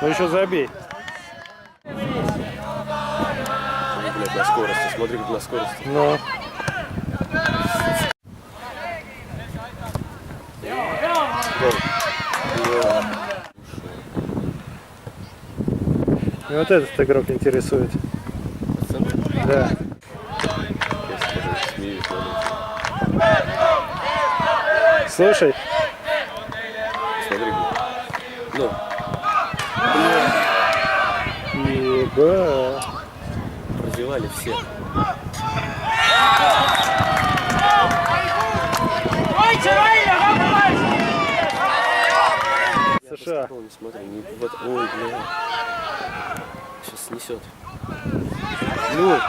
Ну еще забей. Блядь, на скорости, смотри, как на скорости. Ну. И вот этот игрок интересует. Да. Слушай. Смотри, ну. Еба. Развивали все. США. Не смотри, не вот. Ой, бля. Сейчас снесет. Ну.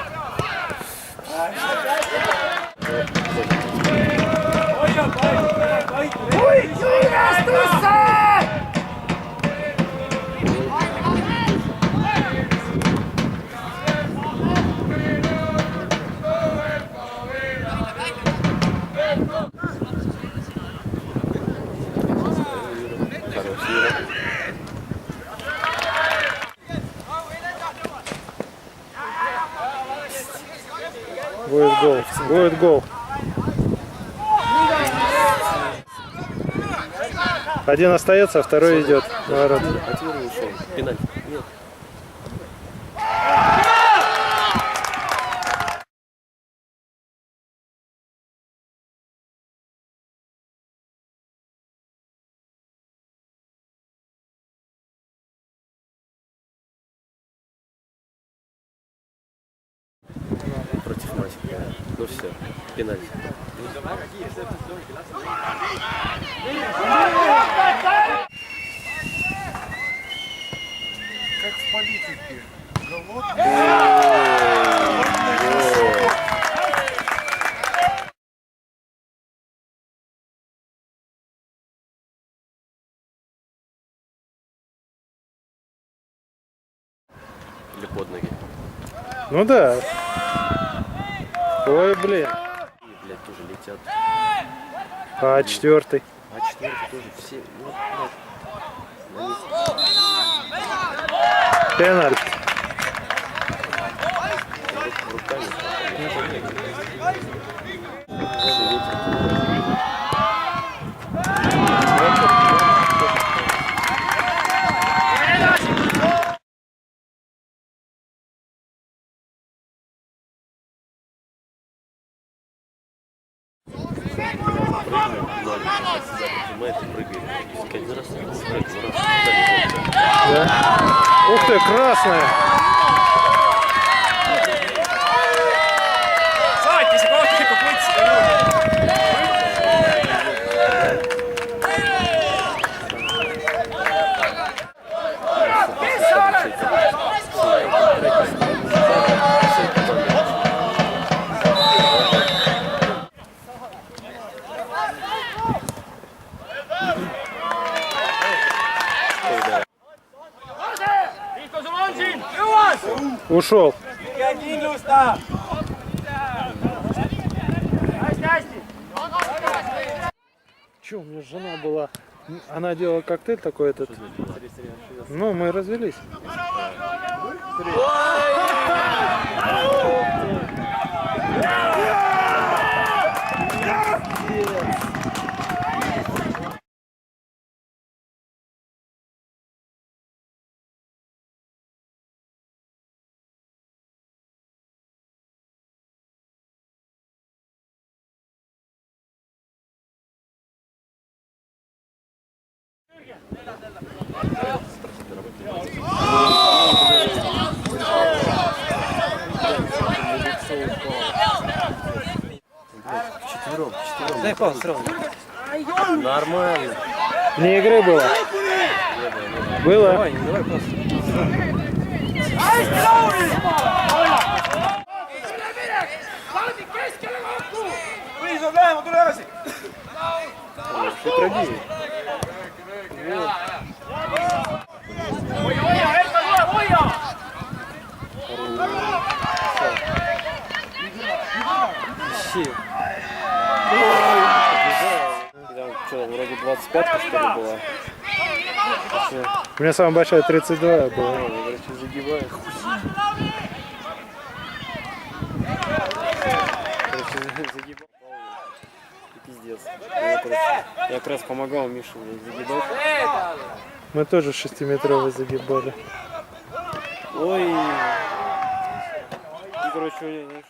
Будет гол. Будет гол. Один остается, а второй идет на ворота. А теперь ушел. Пенальти. Нет. Против Матика. Ну все, пенальти. Как в политике. Или под ноги. Ну да. Ой, блин. И, блядь, тоже летят. А четвертый. А четвертый тоже все. Ну, блядь. Пенальти. Руками. Да. Ух ты, красная. Ушел. Че, у меня жена была, она делала коктейль такой этот. Ну, мы развелись. Четвером. Дай паузу сразу. Нормально. Не игры было. Было. Давай, давай просто. Там что, вроде 25-ка что ли была? У меня самая большая 32 была. Короче, загибает. Короче, загибал. Пиздец. Я как раз помогал Мише загибать. Мы тоже 6-метровый загибали. Ой. И, короче, у меня